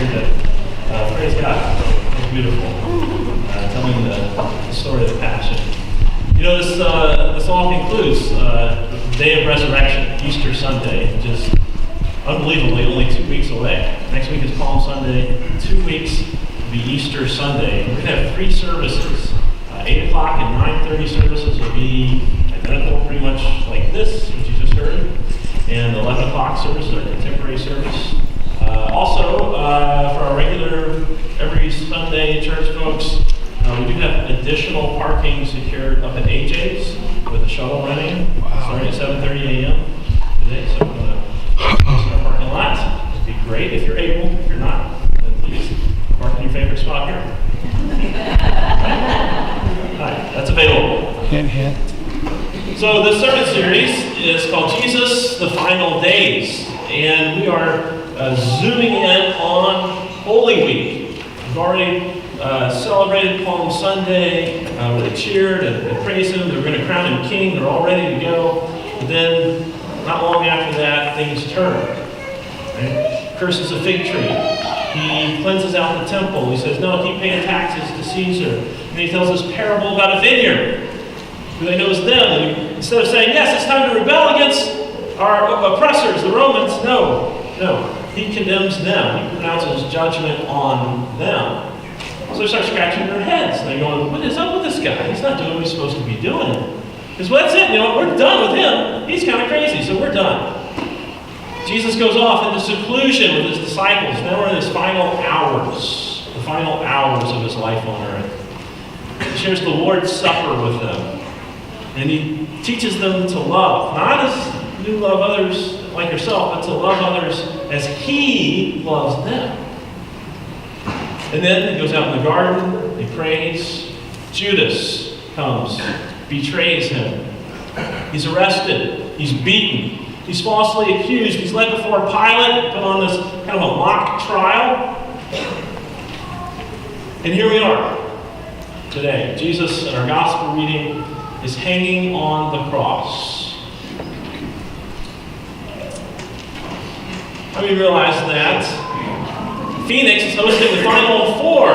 shared that. Praise God. That was beautiful. Telling the story of the Passion. You know, this all concludes the day of resurrection, Easter Sunday, just unbelievably only 2 weeks away. Next week is Palm Sunday. 2 weeks will be Easter Sunday. We're going to have 3 services. 8 o'clock and 9:30 services will be identical, pretty much like this, which you just heard. And the 11 o'clock service is our contemporary service. Also, for our regular every Sunday church folks, we do have additional parking secured up at AJ's with a shuttle running starting at 7:30 a.m. today. So we're going to use our parking lot. It'd be great if you're able. If you're not, then please park in your favorite spot here. Hi, that's available. Hint. So the sermon series is called Jesus, the Final Days. And we are zooming in on Holy Week. We've already celebrated Palm Sunday, where they cheered and praised him. They were going to crown him king. They're all ready to go. But then, not long after that, things turn. Right? Curses a fig tree. He cleanses out the temple. He says, no, keep paying taxes to Caesar. And he tells this parable about a vineyard. Who they know is them. And instead of saying, yes, it's time to rebel against our oppressors, the Romans, no. He condemns them. He pronounces judgment on them. So they start scratching their heads. And they're going, what is up with this guy? He's not doing what he's supposed to be doing. Because well, that's it. You know, we're done with him. He's kind of crazy, so we're done. Jesus goes off into seclusion with his disciples. Now we're in his final hours. The final hours of his life on earth. He shares the Lord's Supper with them. And he teaches them to love. Not as you love others like yourself, but to love others as he loves them. And then he goes out in the garden, he prays. Judas comes, betrays him. He's arrested, he's beaten, he's falsely accused, he's led before Pilate, put on this kind of a mock trial. And here we are today. Jesus, in our gospel reading, is hanging on the cross. How many realize that Phoenix is hosting the Final Four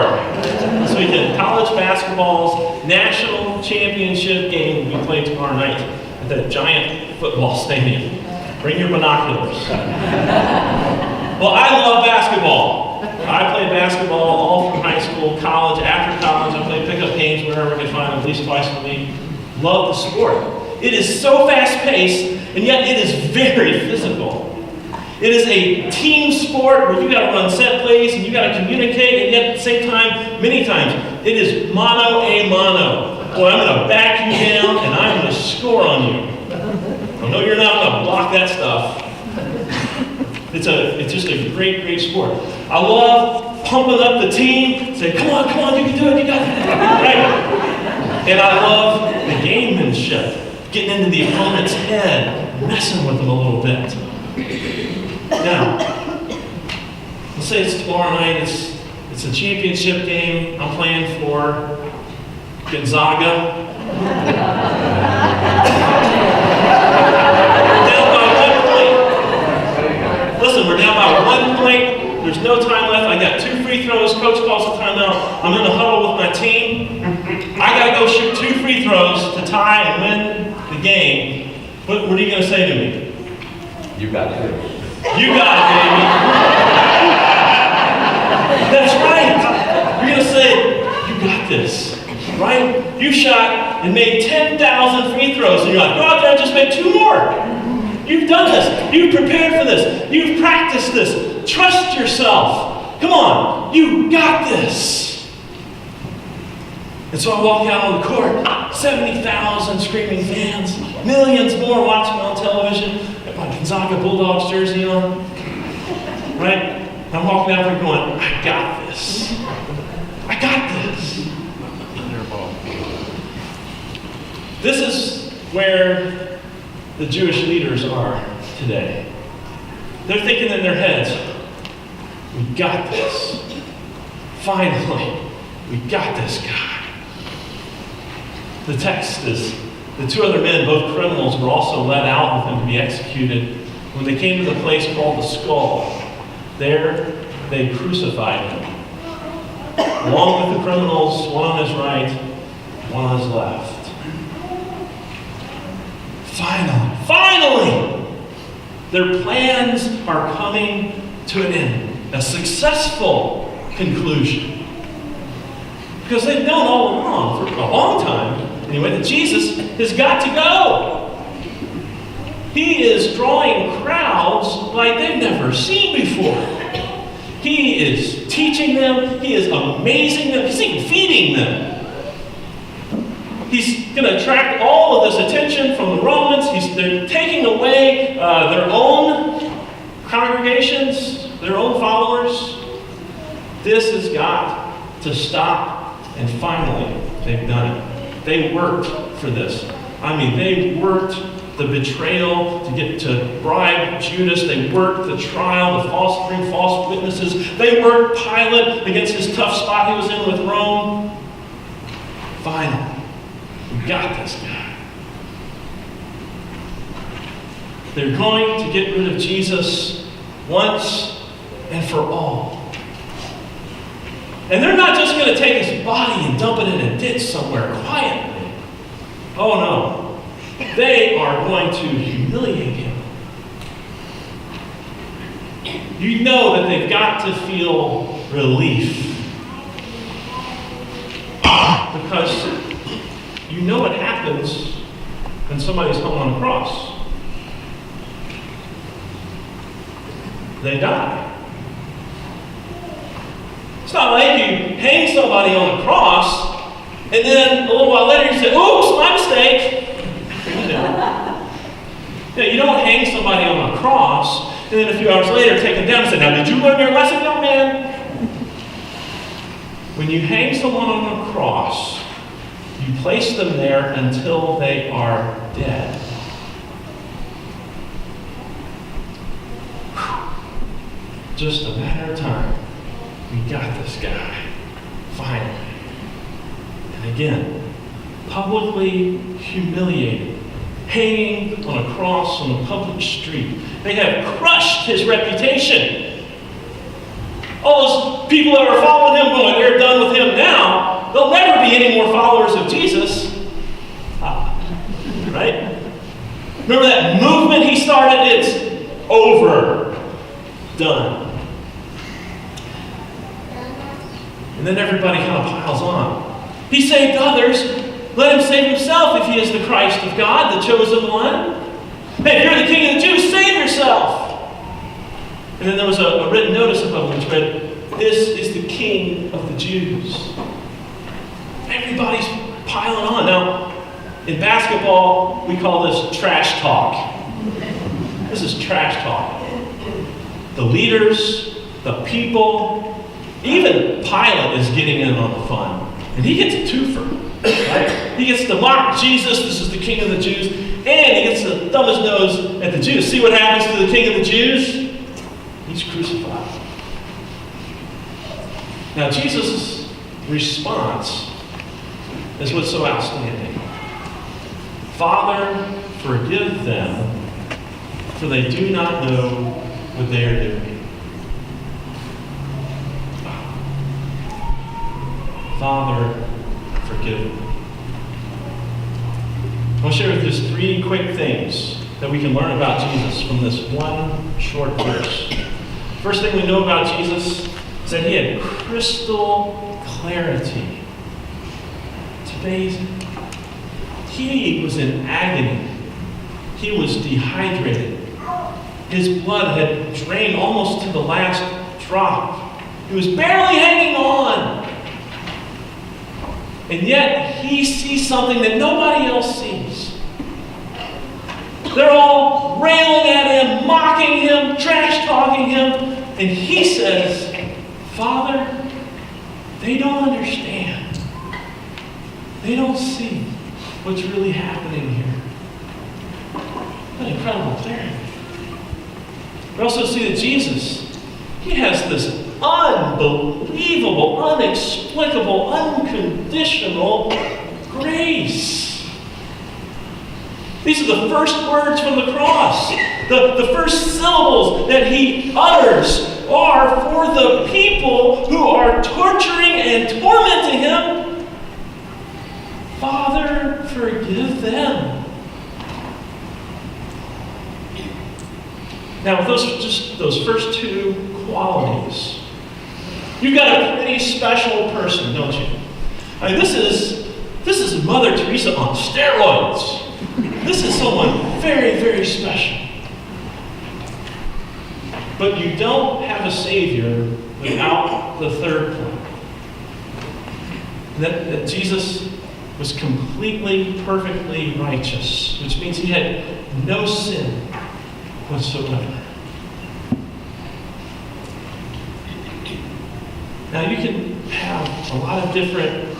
this weekend? College basketball's national championship game will be played tomorrow night at that giant football stadium. Bring your binoculars. Well, I love basketball. I played basketball all through high school, college, after college. I played pickup games wherever I could find them, at least twice a week. Love the sport. It is so fast-paced, and yet it is very physical. It is a team sport where you got to run set plays and you got to communicate, and yet at the same time, many times, it is mano a mano. Boy, I'm going to back you down and I'm going to score on you. I know you're not going to block that stuff. It's just a great, great sport. I love pumping up the team, say, come on, you can do it, you got it. Right? And I love the gamemanship, getting into the opponent's head, messing with them a little bit. Now, let's say it's tomorrow night, it's a championship game. I'm playing for Gonzaga. We're down by 1 point. Listen, we're down by 1 point. There's no time left. I got 2 free throws. Coach calls the timeout. I'm in the huddle with my team. I got to go shoot 2 free throws to tie and win the game. What are you going to say to me? You got it. You got it, baby. That's right. You're going to say, you got this. Right? You shot and made 10,000 free throws, and you're like, go out there and just make 2 more. You've done this. You've prepared for this. You've practiced this. Trust yourself. Come on. You got this. And so I walk out on the court, 70,000 screaming fans, millions more watching on television. I got my Gonzaga Bulldogs jersey on. Right? I'm walking out there going, I got this. I got this. This is where the Jewish leaders are today. They're thinking in their heads, we got this. Finally, we got this guy. The text is, the 2 other men, both criminals, were also led out with him to be executed. When they came to the place called the Skull, there they crucified him. Along with the criminals, one on his right, one on his left. Finally, their plans are coming to an end. A successful conclusion. Because they've known all along, for a long time, anyway, that Jesus has got to go. He is drawing crowds like they've never seen before. He is teaching them. He is amazing them. He's even feeding them. He's going to attract all of this attention from the Romans. They're taking away their own congregations, their own followers. This has got to stop. And finally, they've done it. They worked for this. I mean, they worked the betrayal to get to bribe Judas. They worked the trial, the bring false witnesses. They worked Pilate against his tough spot he was in with Rome. Finally, we got this guy. They're going to get rid of Jesus once and for all. And they're not just going to take his body and dump it in a ditch somewhere quietly. Oh no. They are going to humiliate him. You know that they've got to feel relief. Because you know what happens when somebody's hung on a cross. They die. It's not like you hang somebody on a cross, and then a little while later you say, oops, my mistake. You don't hang somebody on a cross, and then a few hours later take them down and say, now did you learn your lesson, young man? When you hang someone on a cross, you place them there until they are dead. Just a matter of time. We got this guy. Finally. And again, publicly humiliated. Hanging on a cross on a public street. They have crushed his reputation. All those people that were following him going, they're done with him now. There'll never be any more followers of Jesus. Right? Remember that movement he started? It's over. Done. And then everybody kind of piles on. He saved others. Let him save himself if he is the Christ of God, the chosen one. Hey, if you're the King of the Jews, save yourself. And then there was a written notice above which read, this is the King of the Jews. Everybody's piling on. Now, in basketball, we call this trash talk. This is trash talk. The leaders, the people, even Pilate is getting in on the fun. And he gets a twofer. Right? He gets to mock Jesus, this is the King of the Jews, and he gets to thumb his nose at the Jews. See what happens to the King of the Jews? He's crucified. Now, Jesus' response is what's so outstanding. Father, forgive them, for they do not know what they are doing. Father, forgive them. I want to share with you just 3 quick things that we can learn about Jesus from this one short verse. First thing we know about Jesus is that he had crystal clarity. It's amazing. He was in agony. He was dehydrated. His blood had drained almost to the last drop. He was barely hanging on. And yet, he sees something that nobody else sees. They're all railing at him, mocking him, trash-talking him. And he says, Father, they don't understand. They don't see what's really happening here. What incredible clarity. We also see that Jesus, he has this unbelievable, inexplicable, unconditional grace. These are the first words from the cross. The first syllables that he utters are for the people who are torturing and tormenting him. Father, forgive them. Now, with those first two qualities, you've got a pretty special person, don't you? I mean, this is Mother Teresa on steroids. This is someone very, very special. But you don't have a Savior without the third point. That Jesus was completely, perfectly righteous, which means he had no sin whatsoever. Now you can have a lot of different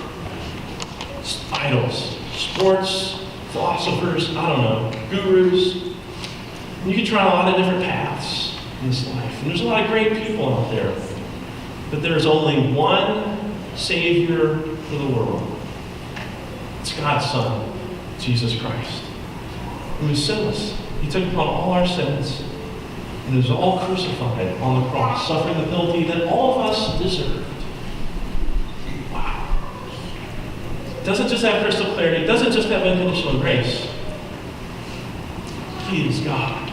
idols, sports, philosophers, I don't know, gurus. You can try a lot of different paths in this life. And there's a lot of great people out there. But there's only one Savior for the world. It's God's Son, Jesus Christ, who was sinless. He took upon all our sins and was all crucified on the cross, suffering the penalty that all of us deserved. Wow. It doesn't just have crystal clarity. It doesn't just have unconditional grace. He is God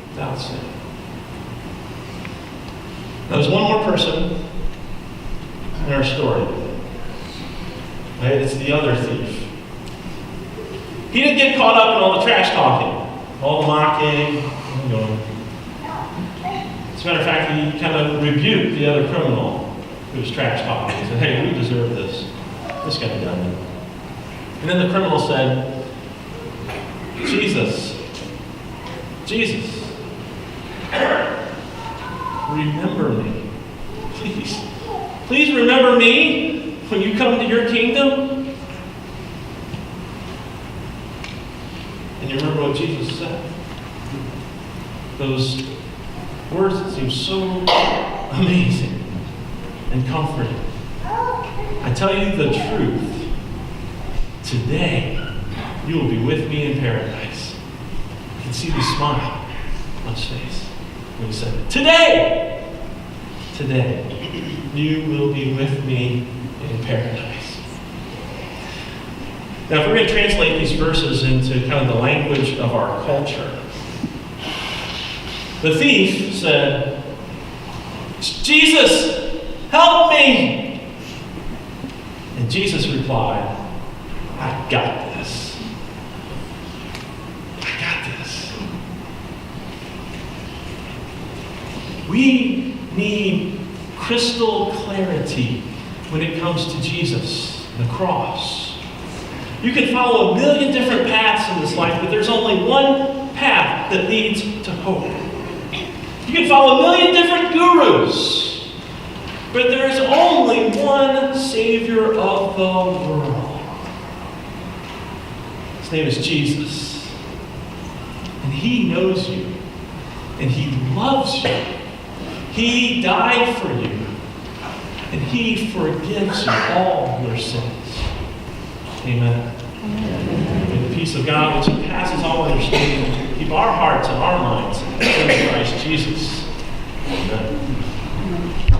without sin. Now, there's one more person in our story. Right? It's the other thief. He didn't get caught up in all the trash talking, all the mocking. As a matter of fact, he kind of rebuked the other criminal who was trash talking. He said, hey, we deserve this. This guy done it. And then the criminal said, Jesus, remember me. Please remember me when you come to your kingdom. And you remember what Jesus said? Those words that seem so amazing and comforting. I tell you the truth. Today, you will be with me in paradise. You can see the smile on his face when he said it. Today, you will be with me in paradise. Now, if we're going to translate these verses into kind of the language of our culture, the thief said, Jesus, help me! And Jesus replied, I got this. I got this. We need crystal clarity when it comes to Jesus, the cross. You can follow a million different paths in this life, but there's only one path that leads to hope. You can follow a million different gurus, but there is only one Savior of the world. His name is Jesus. And he knows you. And he loves you. He died for you. And he forgives you all your sins. Amen. May the peace of God, which passes all understanding, keep our hearts and our minds in Christ Jesus. Amen.